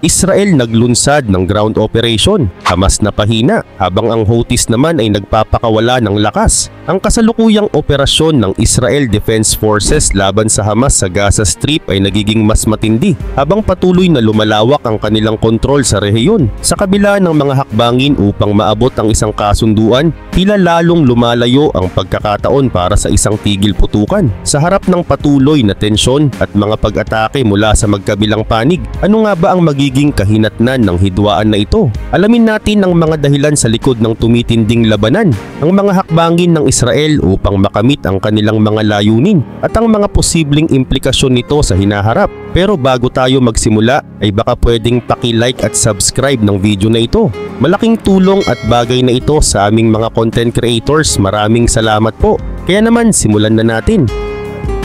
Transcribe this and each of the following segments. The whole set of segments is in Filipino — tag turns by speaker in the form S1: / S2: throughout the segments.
S1: Israel naglunsad ng ground operation, Hamas na pahina, habang ang Houthis naman ay nagpapakawala ng lakas. Ang kasalukuyang operasyon ng Israel Defense Forces laban sa Hamas sa Gaza Strip ay nagiging mas matindi habang patuloy na lumalawak ang kanilang kontrol sa rehiyon. Sa kabila ng mga hakbangin upang maabot ang isang kasunduan, tila lalong lumalayo ang pagkakataon para sa isang tigil putukan. Sa harap ng patuloy na tensyon at mga pag-atake mula sa magkabilang panig, ano nga ba ang magiging kahinatnan ng hidwaan na ito? Alamin natin ang mga dahilan sa likod ng tumitinding labanan, ang mga hakbangin ng Israel upang makamit ang kanilang mga layunin at ang mga posibleng implikasyon nito sa hinaharap. Pero bago tayo magsimula ay baka pwedeng paki-like at subscribe ng video na ito. Malaking tulong at bagay na ito sa aming mga content creators. Maraming salamat po. Kaya naman simulan na natin.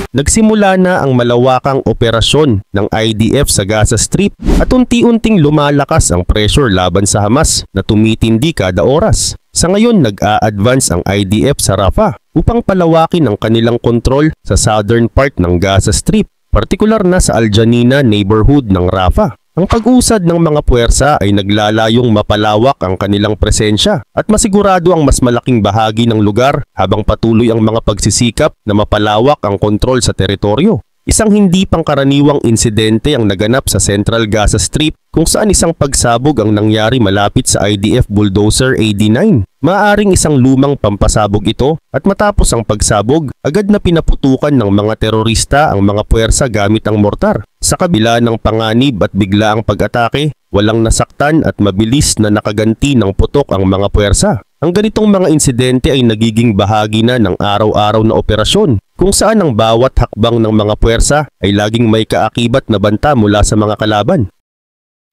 S1: Nagsimula na ang malawakang operasyon ng IDF sa Gaza Strip at unti-unting lumalakas ang pressure laban sa Hamas na tumitindi kada oras. Sa ngayon, nag-a-advance ang IDF sa Rafah upang palawakin ang kanilang kontrol sa southern part ng Gaza Strip, partikular na sa Al Janina neighborhood ng Rafah. Ang pag-usad ng mga puwersa ay naglalayong mapalawak ang kanilang presensya at masigurado ang mas malaking bahagi ng lugar habang patuloy ang mga pagsisikap na mapalawak ang kontrol sa teritoryo. Isang hindi pangkaraniwang insidente ang naganap sa Central Gaza Strip kung saan isang pagsabog ang nangyari malapit sa IDF bulldozer AD-9. Maaaring isang lumang pampasabog ito at matapos ang pagsabog, agad na pinaputukan ng mga terorista ang mga puwersa gamit ang mortar. Sa kabila ng panganib at biglaang pag-atake, walang nasaktan at mabilis na nakaganti ng putok ang mga puwersa. Ang ganitong mga insidente ay nagiging bahagi na ng araw-araw na operasyon kung saan ang bawat hakbang ng mga puwersa ay laging may kaakibat na banta mula sa mga kalaban.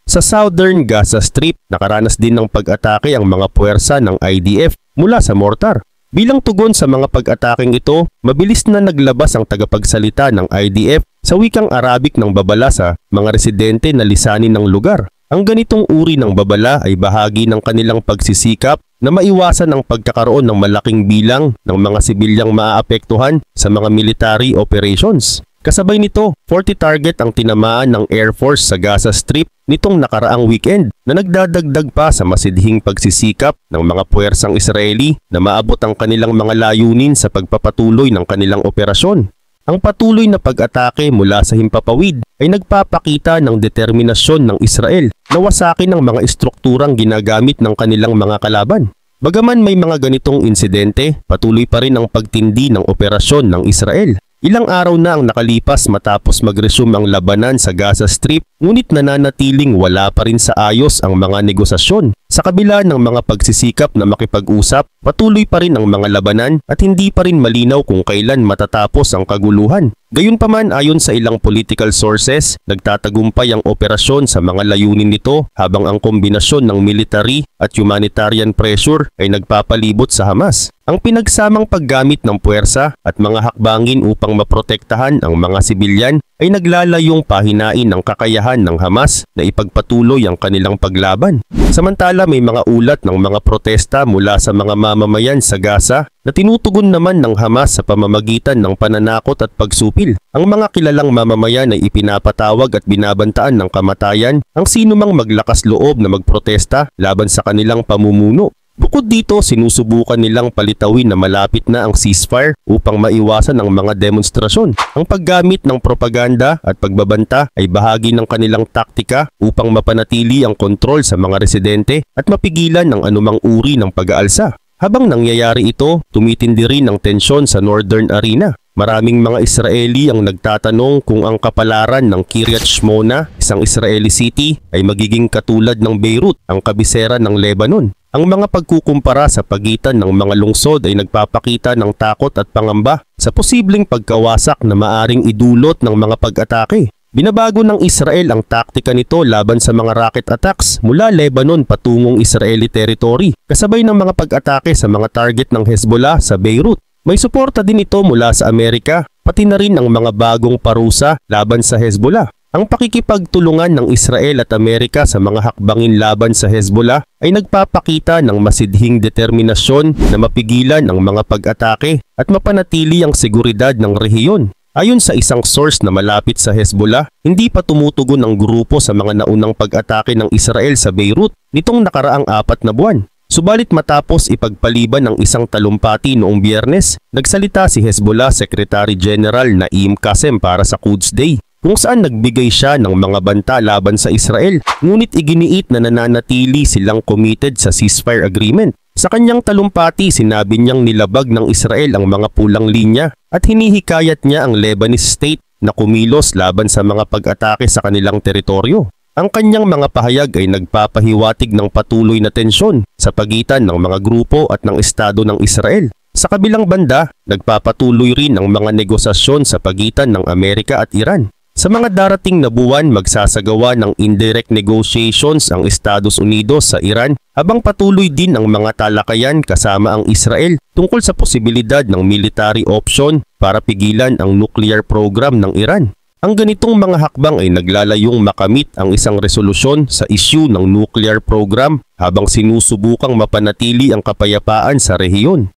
S1: Sa southern Gaza Strip, nakaranas din ng pag-atake ang mga puwersa ng IDF mula sa mortar. Bilang tugon sa mga pag-ataking ito, mabilis na naglabas ang tagapagsalita ng IDF sa wikang Arabic ng babala sa mga residente na lisanin ng lugar. Ang ganitong uri ng babala ay bahagi ng kanilang pagsisikap na maiwasan ang pagkakaroon ng malaking bilang ng mga sibilyang maaapektuhan sa mga military operations. Kasabay nito, 40 target ang tinamaan ng Air Force sa Gaza Strip nitong nakaraang weekend na nagdadagdag pa sa masidhing pagsisikap ng mga puwersang Israeli na maabot ang kanilang mga layunin sa pagpapatuloy ng kanilang operasyon. Ang patuloy na pag-atake mula sa himpapawid ay nagpapakita ng determinasyon ng Israel na wasakin ang mga estrukturang ginagamit ng kanilang mga kalaban. Bagaman may mga ganitong insidente, patuloy pa rin ang pagtindi ng operasyon ng Israel. Ilang araw na ang nakalipas matapos mag-resume ang labanan sa Gaza Strip, ngunit nananatiling wala pa rin sa ayos ang mga negosasyon. Sa kabila ng mga pagsisikap na makipag-usap, patuloy pa rin ang mga labanan at hindi pa rin malinaw kung kailan matatapos ang kaguluhan. Gayunpaman, ayon sa ilang political sources, nagtatagumpay ang operasyon sa mga layunin nito habang ang kombinasyon ng military at humanitarian pressure ay nagpapalibot sa Hamas. Ang pinagsamang paggamit ng puwersa at mga hakbangin upang maprotektahan ang mga sibilyan ay naglalayong pahinain ang kakayahan ng Hamas na ipagpatuloy ang kanilang paglaban. Samantala, may mga ulat ng mga protesta mula sa mga mamamayan sa Gaza na tinutugon naman ng Hamas sa pamamagitan ng pananakot at pagsupil. Ang mga kilalang mamamayan ay ipinapatawag at binabantaan ng kamatayan ang sinumang maglakas loob na magprotesta laban sa kanilang pamumuno. Bukod dito, sinusubukan nilang palitawin na malapit na ang ceasefire upang maiwasan ang mga demonstrasyon. Ang paggamit ng propaganda at pagbabanta ay bahagi ng kanilang taktika upang mapanatili ang kontrol sa mga residente at mapigilan ang anumang uri ng pag-aalsa. Habang nangyayari ito, tumitindi rin ang tensyon sa Northern Arena. Maraming mga Israeli ang nagtatanong kung ang kapalaran ng Kiryat Shmona, isang Israeli city, ay magiging katulad ng Beirut, ang kabisera ng Lebanon. Ang mga pagkukumpara sa pagitan ng mga lungsod ay nagpapakita ng takot at pangamba sa posibleng pagkawasak na maaring idulot ng mga pag-atake. Binabago ng Israel ang taktika nito laban sa mga rocket attacks mula Lebanon patungong Israeli territory, kasabay ng mga pag-atake sa mga target ng Hezbollah sa Beirut. May suporta din ito mula sa Amerika, pati na rin ang mga bagong parusa laban sa Hezbollah. Ang pakikipagtulungan ng Israel at Amerika sa mga hakbangin laban sa Hezbollah ay nagpapakita ng masidhing determinasyon na mapigilan ang mga pag-atake at mapanatili ang seguridad ng rehiyon. Ayon sa isang source na malapit sa Hezbollah, hindi pa tumutugon ang grupo sa mga naunang pag-atake ng Israel sa Beirut nitong nakaraang 4 na buwan. Subalit matapos ipagpaliban ng isang talumpati noong Biyernes, nagsalita si Hezbollah Secretary General Naim Qassem para sa Quds Day, kung saan nagbigay siya ng mga banta laban sa Israel, ngunit iginiit na nananatili silang committed sa ceasefire agreement. Sa kanyang talumpati, sinabi niyang nilabag ng Israel ang mga pulang linya at hinihikayat niya ang Lebanese state na kumilos laban sa mga pag-atake sa kanilang teritoryo. Ang kanyang mga pahayag ay nagpapahiwatig ng patuloy na tensyon sa pagitan ng mga grupo at ng Estado ng Israel. Sa kabilang banda, nagpapatuloy rin ang mga negosasyon sa pagitan ng Amerika at Iran. Sa mga darating na buwan, magsasagawa ng indirect negotiations ang Estados Unidos sa Iran habang patuloy din ang mga talakayan kasama ang Israel tungkol sa posibilidad ng military option para pigilan ang nuclear program ng Iran. Ang ganitong mga hakbang ay naglalayong makamit ang isang resolusyon sa issue ng nuclear program habang sinusubukang mapanatili ang kapayapaan sa rehiyon.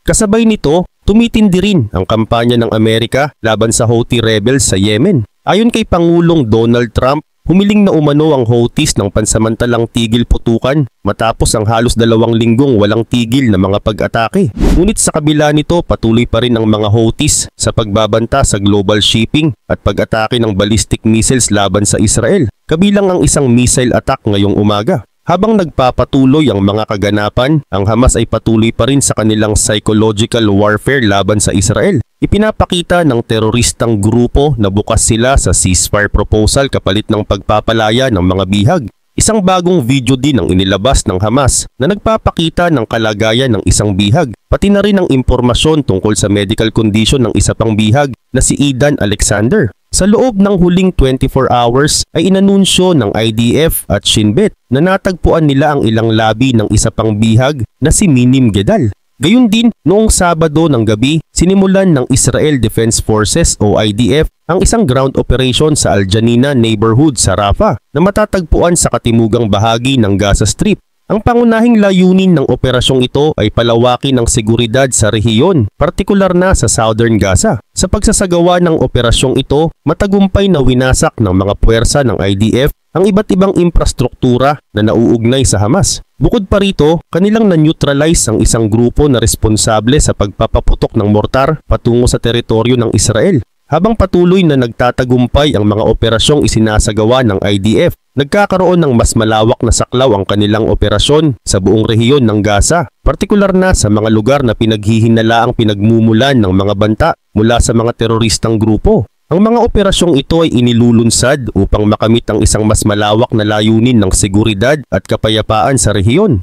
S1: Kasabay nito, tumitindi rin ang kampanya ng Amerika laban sa Houthi rebels sa Yemen. Ayon kay Pangulong Donald Trump, humiling na umano ang Houthis ng pansamantalang tigil putukan matapos ang halos 2 linggong walang tigil na mga pag-atake. Ngunit sa kabila nito, patuloy pa rin ang mga Houthis sa pagbabanta sa global shipping at pag-atake ng ballistic missiles laban sa Israel, kabilang ang isang missile attack ngayong umaga. Habang nagpapatuloy ang mga kaganapan, ang Hamas ay patuloy pa rin sa kanilang psychological warfare laban sa Israel. Ipinapakita ng teroristang grupo na bukas sila sa ceasefire proposal kapalit ng pagpapalaya ng mga bihag. Isang bagong video din ang inilabas ng Hamas na nagpapakita ng kalagayan ng isang bihag, pati na rin ang impormasyon tungkol sa medical condition ng isa pang bihag na si Idan Alexander. Sa loob ng huling 24 hours ay inanunsyo ng IDF at Shin Bet na natagpuan nila ang ilang labi ng isa pang bihag na si Minim Gedal. Gayun din, noong Sabado ng gabi, sinimulan ng Israel Defense Forces o IDF ang isang ground operation sa Al Janina neighborhood sa Rafah na matatagpuan sa katimugang bahagi ng Gaza Strip. Ang pangunahing layunin ng operasyong ito ay palawakin ang seguridad sa rehiyon, partikular na sa Southern Gaza. Sa pagsasagawa ng operasyong ito, matagumpay na winasak ng mga puwersa ng IDF ang iba't ibang infrastruktura na nauugnay sa Hamas. Bukod pa rito, kanilang na-neutralize ang isang grupo na responsable sa pagpapaputok ng mortar patungo sa teritoryo ng Israel. Habang patuloy na nagtatagumpay ang mga operasyong isinasagawa ng IDF, nagkakaroon ng mas malawak na saklaw ang kanilang operasyon sa buong rehiyon ng Gaza, partikular na sa mga lugar na pinaghihinalaang pinagmumulan ng mga banta mula sa mga teroristang grupo. Ang mga operasyong ito ay inilulunsad upang makamit ang isang mas malawak na layunin ng seguridad at kapayapaan sa rehiyon.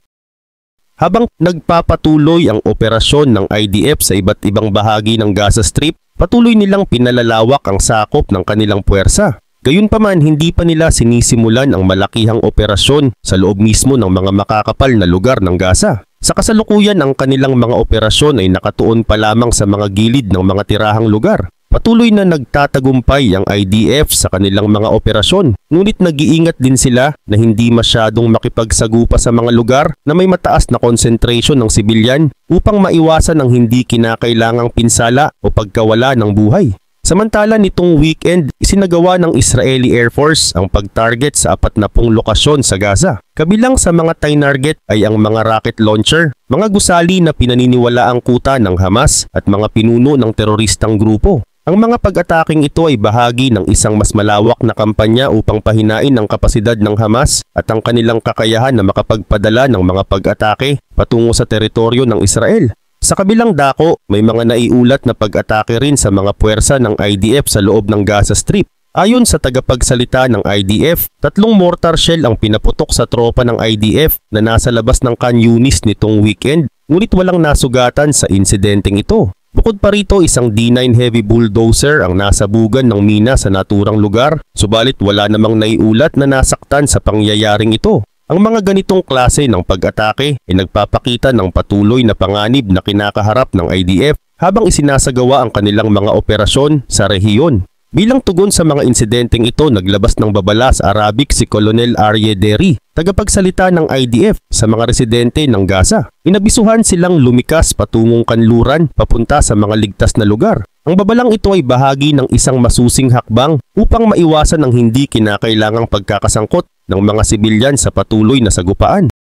S1: Habang nagpapatuloy ang operasyon ng IDF sa iba't ibang bahagi ng Gaza Strip, patuloy nilang pinalalawak ang sakop ng kanilang puwersa. Gayunpaman, hindi pa nila sinisimulan ang malakihang operasyon sa loob mismo ng mga makakapal na lugar ng Gaza. Sa kasalukuyan, ang kanilang mga operasyon ay nakatuon pa lamang sa mga gilid ng mga tirahang lugar. Patuloy na nagtatagumpay ang IDF sa kanilang mga operasyon, ngunit nag-iingat din sila na hindi masyadong makipagsagupa sa mga lugar na may mataas na concentration ng sibilyan upang maiwasan ang hindi kinakailangang pinsala o pagkawala ng buhay. Samantala nitong weekend, isinagawa ng Israeli Air Force ang pag-target sa 40 lokasyon sa Gaza. Kabilang sa mga tinarget ay ang mga rocket launcher, mga gusali na pinaniniwalaang kuta ng Hamas at mga pinuno ng teroristang grupo. Ang mga pag-ataking ito ay bahagi ng isang mas malawak na kampanya upang pahinain ang kapasidad ng Hamas at ang kanilang kakayahan na makapagpadala ng mga pag-atake patungo sa teritoryo ng Israel. Sa kabilang dako, may mga naiulat na pag-atake rin sa mga puwersa ng IDF sa loob ng Gaza Strip. Ayon sa tagapagsalita ng IDF, 3 mortar shell ang pinaputok sa tropa ng IDF na nasa labas ng Khan Yunis nitong weekend, ngunit walang nasugatan sa insidenteng ito. Bukod pa rito, isang D9 heavy bulldozer ang nasabugan ng mina sa naturang lugar, subalit wala namang naiulat na nasaktan sa pangyayaring ito. Ang mga ganitong klase ng pag-atake ay nagpapakita ng patuloy na panganib na kinakaharap ng IDF habang isinasagawa ang kanilang mga operasyon sa rehiyon. Bilang tugon sa mga insidenteng ito, naglabas ng babala sa Arabic si Colonel Aryeh Deri, tagapagsalita ng IDF sa mga residente ng Gaza. Inabisuhan silang lumikas patungong kanluran papunta sa mga ligtas na lugar. Ang babalang ito ay bahagi ng isang masusing hakbang upang maiwasan ang hindi kinakailangang pagkakasangkot ng mga sibilyan sa patuloy na sagupaan.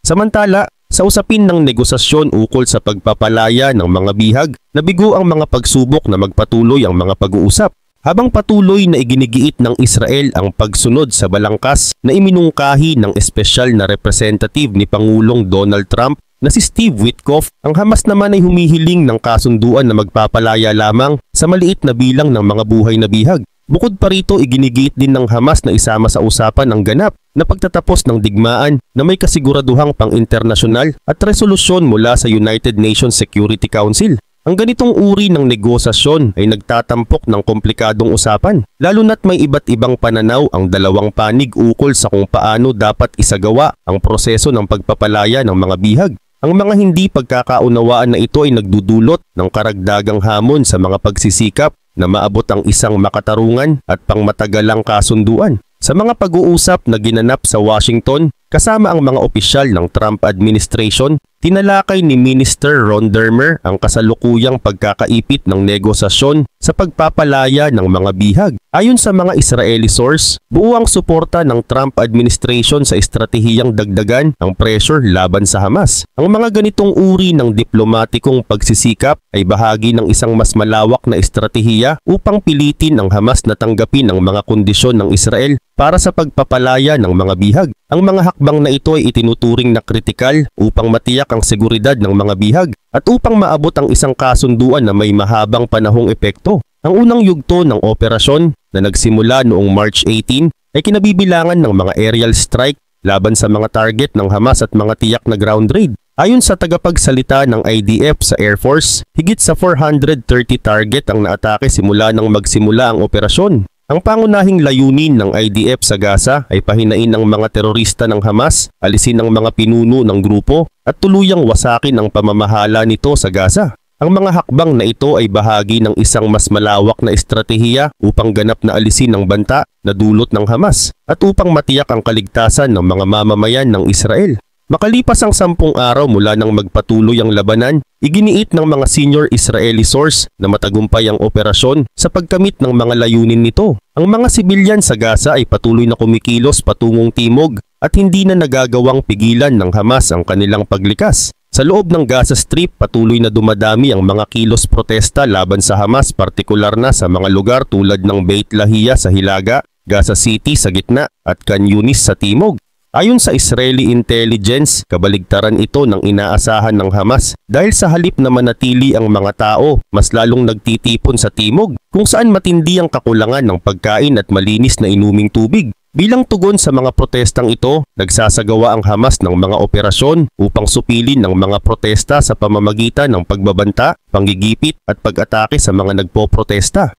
S1: Samantala, sa usapin ng negosasyon ukol sa pagpapalaya ng mga bihag, nabigo ang mga pagsubok na magpatuloy ang mga pag-uusap. Habang patuloy na iginigiit ng Israel ang pagsunod sa balangkas na iminungkahi ng espesyal na representative ni Pangulong Donald Trump na si Steve Witkoff, ang Hamas naman ay humihiling ng kasunduan na magpapalaya lamang sa maliit na bilang ng mga buhay na bihag. Bukod pa rito, iginigiit din ng Hamas na isama sa usapan ang ganap na pagtatapos ng digmaan na may kasiguraduhang pang-internasyonal at resolusyon mula sa United Nations Security Council. Ang ganitong uri ng negosasyon ay nagtatampok ng komplikadong usapan, lalo na't may iba't ibang pananaw ang dalawang panig ukol sa kung paano dapat isagawa ang proseso ng pagpapalaya ng mga bihag. Ang mga hindi pagkakaunawaan na ito ay nagdudulot ng karagdagang hamon sa mga pagsisikap na maabot ang isang makatarungan at pangmatagalang kasunduan. Sa mga pag-uusap na ginanap sa Washington, kasama ang mga opisyal ng Trump administration, tinalakay ni Minister Ron Dermer ang kasalukuyang pagkakaipit ng negosasyon sa pagpapalaya ng mga bihag. Ayon sa mga Israeli source, buo ang suporta ng Trump administration sa estratehiyang dagdagan ang pressure laban sa Hamas. Ang mga ganitong uri ng diplomatikong pagsisikap ay bahagi ng isang mas malawak na estratehiya upang pilitin ang Hamas na tanggapin ang mga kondisyon ng Israel para sa pagpapalaya ng mga bihag. Ang mga hakbang na ito ay itinuturing na kritikal upang matiyak ang seguridad ng mga bihag at upang maabot ang isang kasunduan na may mahabang panahong epekto. Ang unang yugto ng operasyon na nagsimula noong March 18 ay kinabibilangan ng mga aerial strike laban sa mga target ng Hamas at mga tiyak na ground raid. Ayon sa tagapagsalita ng IDF sa Air Force, higit sa 430 target ang naatake simula nang magsimula ang operasyon. Ang pangunahing layunin ng IDF sa Gaza ay pahinain ang mga terorista ng Hamas, alisin ang mga pinuno ng grupo at tuluyang wasakin ang pamamahala nito sa Gaza. Ang mga hakbang na ito ay bahagi ng isang mas malawak na estratehiya upang ganap na alisin ang banta na dulot ng Hamas at upang matiyak ang kaligtasan ng mga mamamayan ng Israel. Makalipas ang 10 araw mula nang magpatuloy ang labanan, iginiit ng mga senior Israeli source na matagumpay ang operasyon sa pagkamit ng mga layunin nito. Ang mga sibilyan sa Gaza ay patuloy na kumikilos patungong timog at hindi na nagagawang pigilan ng Hamas ang kanilang paglikas. Sa loob ng Gaza Strip, patuloy na dumadami ang mga kilos protesta laban sa Hamas, partikular na sa mga lugar tulad ng Beit Lahia sa Hilaga, Gaza City sa gitna at Khan Yunis sa timog. Ayon sa Israeli intelligence, kabaligtaran ito ng inaasahan ng Hamas dahil sa halip na manatili ang mga tao, mas lalong nagtitipon sa timog kung saan matindi ang kakulangan ng pagkain at malinis na inuming tubig. Bilang tugon sa mga protestang ito, nagsasagawa ang Hamas ng mga operasyon upang supilin ng mga protesta sa pamamagitan ng pagbabanta, panggigipit at pag-atake sa mga nagpoprotesta.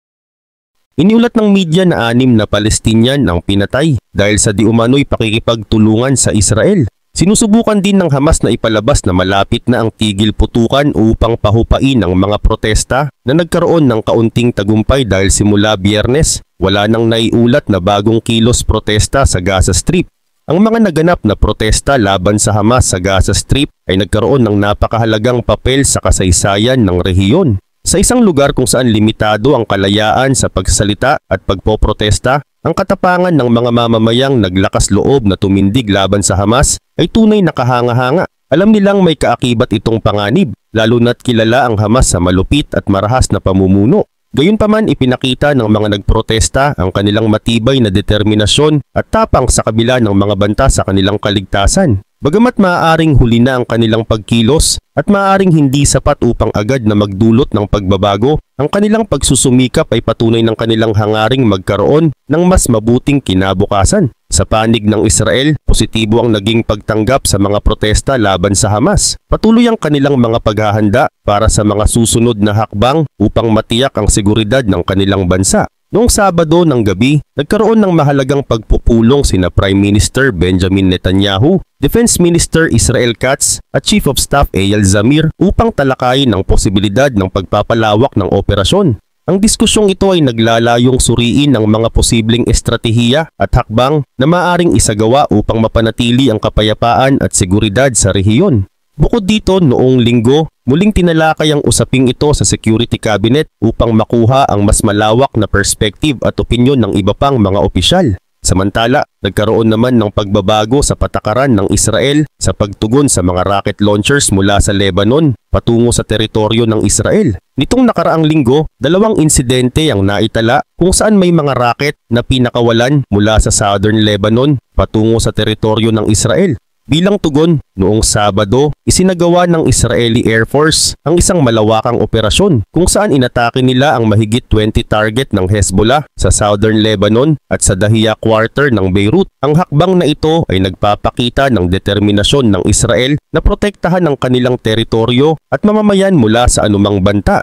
S1: Iniulat ng media na 6 na Palestinian ang pinatay dahil sa di umano'y pakikipagtulungan sa Israel. Sinusubukan din ng Hamas na ipalabas na malapit na ang tigil putukan upang pahupain ang mga protesta na nagkaroon ng kaunting tagumpay dahil simula Biyernes, wala nang naiulat na bagong kilos protesta sa Gaza Strip. Ang mga naganap na protesta laban sa Hamas sa Gaza Strip ay nagkaroon ng napakahalagang papel sa kasaysayan ng rehiyon. Sa isang lugar kung saan limitado ang kalayaan sa pagsasalita at pagpoprotesta, ang katapangan ng mga mamamayang naglakas loob na tumindig laban sa Hamas ay tunay na kahanga-hanga. Alam nilang may kaakibat itong panganib, lalo na't kilala ang Hamas sa malupit at marahas na pamumuno. Gayunpaman, ipinakita ng mga nagprotesta ang kanilang matibay na determinasyon at tapang sa kabila ng mga banta sa kanilang kaligtasan. Bagamat maaaring huli na ang kanilang pagkilos at maaaring hindi sapat upang agad na magdulot ng pagbabago, ang kanilang pagsusumikap ay patunay ng kanilang hangaring magkaroon ng mas mabuting kinabukasan. Sa panig ng Israel, positibo ang naging pagtanggap sa mga protesta laban sa Hamas. Patuloy ang kanilang mga paghahanda para sa mga susunod na hakbang upang matiyak ang seguridad ng kanilang bansa. Noong Sabado ng gabi, nagkaroon ng mahalagang pagpupulong sina Prime Minister Benjamin Netanyahu, Defense Minister Israel Katz at Chief of Staff Eyal Zamir upang talakayin ang posibilidad ng pagpapalawak ng operasyon. Ang diskusyong ito ay naglalayong suriin ang mga posibleng estratehiya at hakbang na maaaring isagawa upang mapanatili ang kapayapaan at seguridad sa rehiyon. Bukod dito, noong Linggo, Muling tinalakay ang usaping ito sa Security Cabinet upang makuha ang mas malawak na perspective at opinyon ng iba pang mga opisyal. Samantala, nagkaroon naman ng pagbabago sa patakaran ng Israel sa pagtugon sa mga rocket launchers mula sa Lebanon patungo sa teritoryo ng Israel. Nitong nakaraang linggo, 2 insidente ang naitala kung saan may mga rocket na pinakawalan mula sa southern Lebanon patungo sa teritoryo ng Israel. Bilang tugon, noong Sabado, isinagawa ng Israeli Air Force ang isang malawakang operasyon kung saan inatake nila ang mahigit 20 target ng Hezbollah sa southern Lebanon at sa Dahiya quarter ng Beirut. Ang hakbang na ito ay nagpapakita ng determinasyon ng Israel na protektahan ang kanilang teritoryo at mamamayan mula sa anumang banta.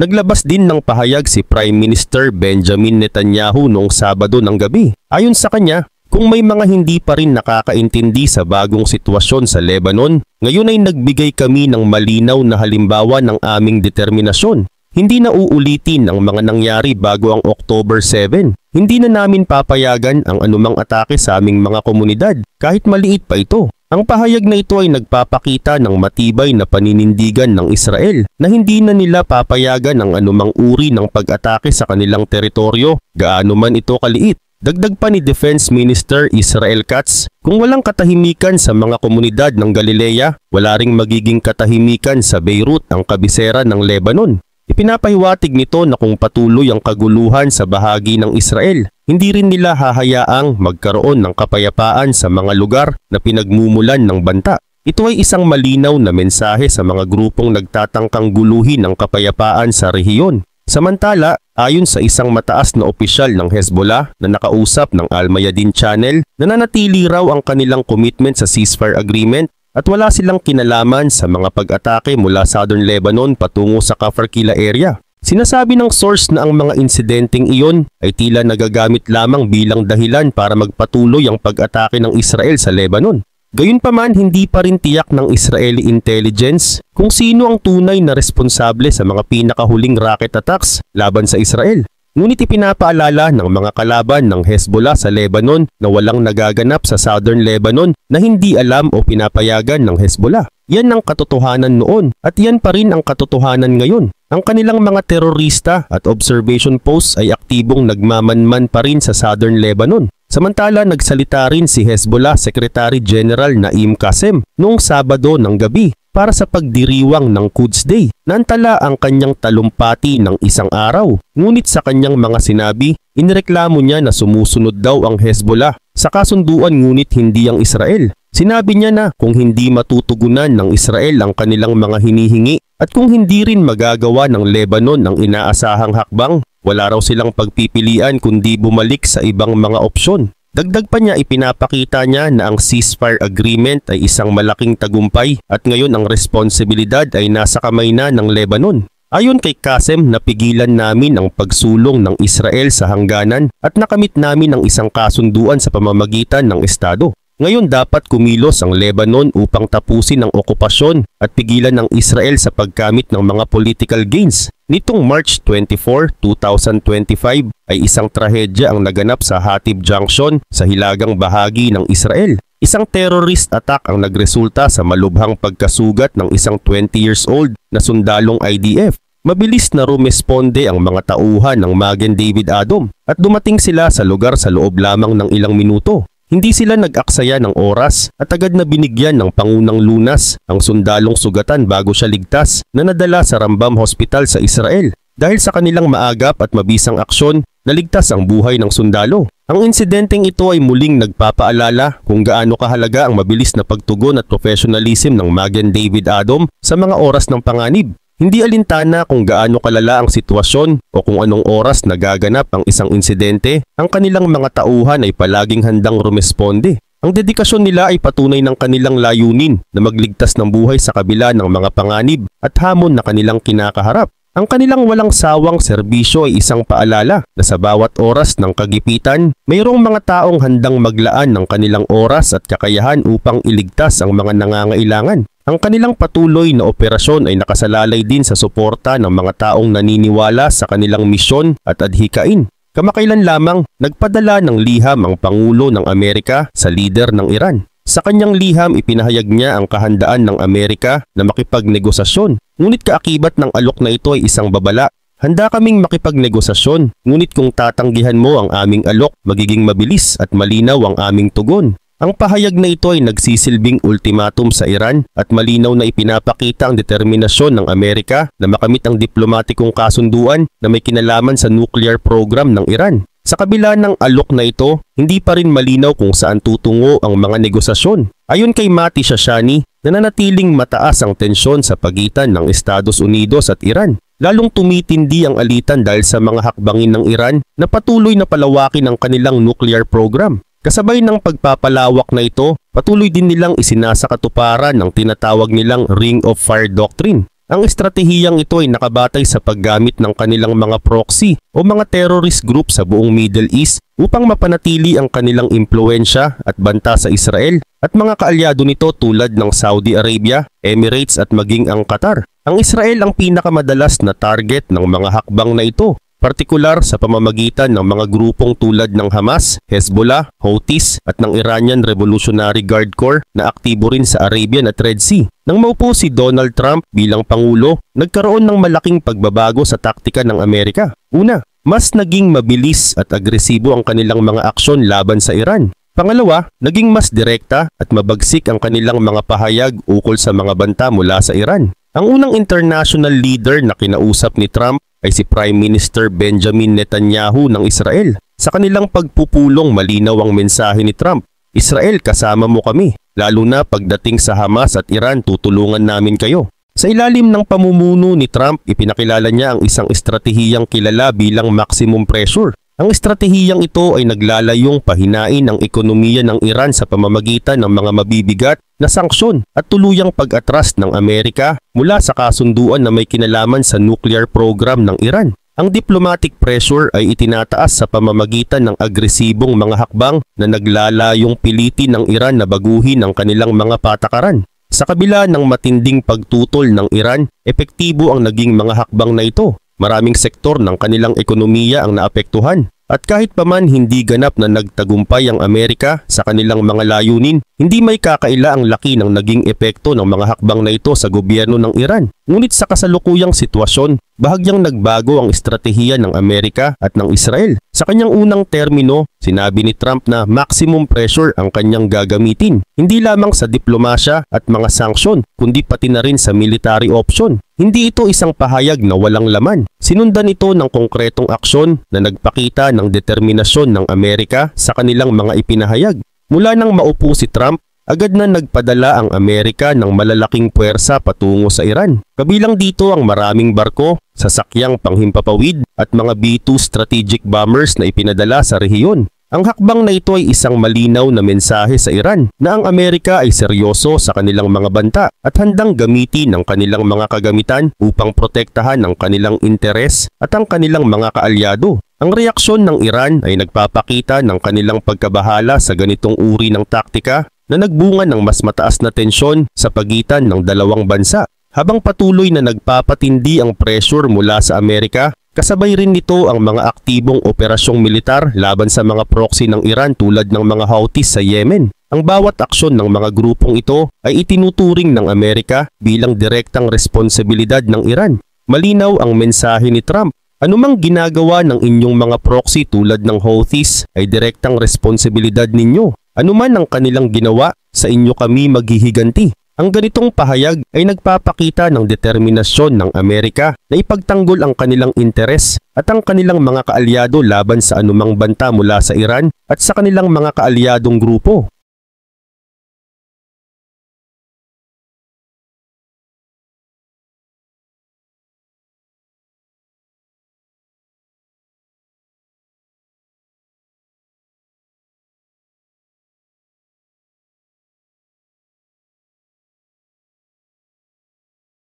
S1: Naglabas din ng pahayag si Prime Minister Benjamin Netanyahu noong Sabado ng gabi. Ayon sa kanya, kung may mga hindi pa rin nakakaintindi sa bagong sitwasyon sa Lebanon, ngayon ay nagbigay kami ng malinaw na halimbawa ng aming determinasyon. Hindi na uulitin ang mga nangyari bago ang October 7. Hindi na namin papayagan ang anumang atake sa aming mga komunidad, kahit maliit pa ito. Ang pahayag na ito ay nagpapakita ng matibay na paninindigan ng Israel na hindi na nila papayagan ang anumang uri ng pag-atake sa kanilang teritoryo, gaano man ito kaliit. Dagdag pa ni Defense Minister Israel Katz, kung walang katahimikan sa mga komunidad ng Galilea, wala ring magiging katahimikan sa Beirut, ang kabisera ng Lebanon. Ipinapahiwatig nito na kung patuloy ang kaguluhan sa bahagi ng Israel, hindi rin nila hahayaang magkaroon ng kapayapaan sa mga lugar na pinagmumulan ng banta. Ito ay isang malinaw na mensahe sa mga grupong nagtatangkang guluhin ang kapayapaan sa rehiyon. Samantala, ayon sa isang mataas na opisyal ng Hezbollah na nakausap ng Al Mayadin Channel, nananatili raw ang kanilang commitment sa ceasefire agreement at wala silang kinalaman sa mga pag-atake mula southern Lebanon patungo sa Kafr Kila area. Sinasabi ng source na ang mga insidenteng iyon ay tila nagagamit lamang bilang dahilan para magpatuloy ang pag-atake ng Israel sa Lebanon. Gayunpaman, hindi pa rin tiyak ng Israeli intelligence kung sino ang tunay na responsable sa mga pinakahuling rocket attacks laban sa Israel. Ngunit ipinapaalala ng mga kalaban ng Hezbollah sa Lebanon na walang nagaganap sa southern Lebanon na hindi alam o pinapayagan ng Hezbollah. Yan ang katotohanan noon at yan pa rin ang katotohanan ngayon. Ang kanilang mga terorista at observation posts ay aktibong nagmamanman pa rin sa southern Lebanon. Samantala, nagsalita rin si Hezbollah Secretary General Naim Qassem noong Sabado ng gabi para sa pagdiriwang ng Quds Day. Naantala ang kanyang talumpati ng isang araw. Ngunit sa kanyang mga sinabi, inireklamo niya na sumusunod daw ang Hezbollah sa kasunduan ngunit hindi ang Israel. Sinabi niya na kung hindi matutugunan ng Israel ang kanilang mga hinihingi at kung hindi rin magagawa ng Lebanon ang inaasahang hakbang, wala raw silang pagpipilian kundi bumalik sa ibang mga opsyon. Dagdag pa niya, ipinapakita niya na ang ceasefire agreement ay isang malaking tagumpay at ngayon ang responsibilidad ay nasa kamay na ng Lebanon. Ayon kay Qassem, napigilan namin ang pagsulong ng Israel sa hangganan at nakamit namin ang isang kasunduan sa pamamagitan ng Estado. Ngayon dapat kumilos ang Lebanon upang tapusin ang okupasyon at pigilan ng Israel sa pagkamit ng mga political gains. Nitong March 24, 2025 ay isang trahedya ang naganap sa Hatib Junction sa hilagang bahagi ng Israel. Isang terrorist attack ang nagresulta sa malubhang pagkasugat ng isang 20 years old na sundalong IDF. Mabilis na rumesponde ang mga tauhan ng Magen David Adom at dumating sila sa lugar sa loob lamang ng ilang minuto. Hindi sila nag-aksaya ng oras at agad na binigyan ng pangunang lunas ang sundalong sugatan bago siya ligtas na nadala sa Rambam Hospital sa Israel. Dahil sa kanilang maagap at mabisang aksyon, naligtas ang buhay ng sundalo. Ang insidenteng ito ay muling nagpapaalala kung gaano kahalaga ang mabilis na pagtugon at professionalism ng Magen David Adom sa mga oras ng panganib. Hindi alintana kung gaano kalala ang sitwasyon o kung anong oras nagaganap ang isang insidente, ang kanilang mga tauhan ay palaging handang rumesponde. Ang dedikasyon nila ay patunay ng kanilang layunin na magligtas ng buhay sa kabila ng mga panganib at hamon na kanilang kinakaharap. Ang kanilang walang sawang serbisyo ay isang paalala na sa bawat oras ng kagipitan, mayroong mga taong handang maglaan ng kanilang oras at kakayahan upang iligtas ang mga nangangailangan. Ang kanilang patuloy na operasyon ay nakasalalay din sa suporta ng mga taong naniniwala sa kanilang misyon at adhikain. Kamakailan lamang, nagpadala ng liham ang Pangulo ng Amerika sa lider ng Iran. Sa kanyang liham, ipinahayag niya ang kahandaan ng Amerika na makipagnegosasyon. Ngunit kaakibat ng alok na ito ay isang babala. Handa kaming makipagnegosasyon, ngunit kung tatanggihan mo ang aming alok, magiging mabilis at malinaw ang aming tugon. Ang pahayag na ito ay nagsisilbing ultimatum sa Iran at malinaw na ipinapakita ang determinasyon ng Amerika na makamit ang diplomatikong kasunduan na may kinalaman sa nuclear program ng Iran. Sa kabila ng alok na ito, hindi pa rin malinaw kung saan tutungo ang mga negosasyon. Ayon kay Mati Shashani, nananatiling mataas ang tensyon sa pagitan ng Estados Unidos at Iran. Lalong tumitindi ang alitan dahil sa mga hakbangin ng Iran na patuloy na palawakin ang kanilang nuclear program. Kasabay ng pagpapalawak na ito, patuloy din nilang isinasakatuparan ng tinatawag nilang Ring of Fire Doctrine. Ang estratehiyang ito ay nakabatay sa paggamit ng kanilang mga proxy o mga terrorist group sa buong Middle East upang mapanatili ang kanilang impluensya at banta sa Israel at mga kaalyado nito tulad ng Saudi Arabia, Emirates at maging ang Qatar. Ang Israel ang pinakamadalas na target ng mga hakbang na ito, partikular sa pamamagitan ng mga grupong tulad ng Hamas, Hezbollah, Houthis at ng Iranian Revolutionary Guard Corps na aktibo rin sa Arabian at Red Sea. Nang maupo si Donald Trump bilang Pangulo, nagkaroon ng malaking pagbabago sa taktika ng Amerika. Una, mas naging mabilis at agresibo ang kanilang mga aksyon laban sa Iran. Pangalawa, naging mas direkta at mabagsik ang kanilang mga pahayag ukol sa mga banta mula sa Iran. Ang unang international leader na kinausap ni Trump ay si Prime Minister Benjamin Netanyahu ng Israel. Sa kanilang pagpupulong, malinaw ang mensahe ni Trump, Israel, kasama mo kami. Lalo na pagdating sa Hamas at Iran, tutulungan namin kayo. Sa ilalim ng pamumuno ni Trump, ipinakilala niya ang isang estratehiyang kilala bilang maximum pressure. Ang estratehiyang ito ay naglalayong pahinain ang ekonomiya ng Iran sa pamamagitan ng mga mabibigat na sanksyon at tuluyang pag-atras ng Amerika mula sa kasunduan na may kinalaman sa nuclear program ng Iran. Ang diplomatic pressure ay itinataas sa pamamagitan ng agresibong mga hakbang na naglalayong pilitin ng Iran na baguhin ang kanilang mga patakaran. Sa kabila ng matinding pagtutol ng Iran, epektibo ang naging mga hakbang na ito. Maraming sektor ng kanilang ekonomiya ang naapektuhan. At kahit paman hindi ganap na nagtagumpay ang Amerika sa kanilang mga layunin, hindi may kakaila ang laki ng naging epekto ng mga hakbang na ito sa gobyerno ng Iran. Ngunit sa kasalukuyang sitwasyon, bahagyang nagbago ang estratehiya ng Amerika at ng Israel. Sa kanyang unang termino, sinabi ni Trump na maximum pressure ang kanyang gagamitin, hindi lamang sa diplomasya at mga sanksyon, kundi pati na rin sa military option. Hindi ito isang pahayag na walang laman. Sinundan ito ng konkretong aksyon na nagpakita ng determinasyon ng Amerika sa kanilang mga ipinahayag. Mula nang maupo si Trump, agad na nagpadala ang Amerika ng malalaking puwersa patungo sa Iran. Kabilang dito ang maraming barko, sasakyang panghimpapawid at mga B-2 strategic bombers na ipinadala sa rehiyon. Ang hakbang na ito ay isang malinaw na mensahe sa Iran na ang Amerika ay seryoso sa kanilang mga banta at handang gamitin ang kanilang mga kagamitan upang protektahan ang kanilang interes at ang kanilang mga kaalyado. Ang reaksyon ng Iran ay nagpapakita ng kanilang pagkabahala sa ganitong uri ng taktika na nagbunga ng mas mataas na tensyon sa pagitan ng dalawang bansa. Habang patuloy na nagpapatindi ang pressure mula sa Amerika, kasabay rin nito ang mga aktibong operasyong militar laban sa mga proxy ng Iran tulad ng mga Houthis sa Yemen. Ang bawat aksyon ng mga grupong ito ay itinuturing ng Amerika bilang direktang responsibilidad ng Iran. Malinaw ang mensahe ni Trump. Anumang ginagawa ng inyong mga proxy tulad ng Houthis ay direktang responsibilidad ninyo. Anuman ang kanilang ginawa, sa inyo kami maghihiganti. Ang ganitong pahayag ay nagpapakita ng determinasyon ng Amerika na ipagtanggol ang kanilang interes at ang kanilang mga kaalyado laban sa anumang banta mula sa Iran at sa kanilang mga kaalyadong grupo.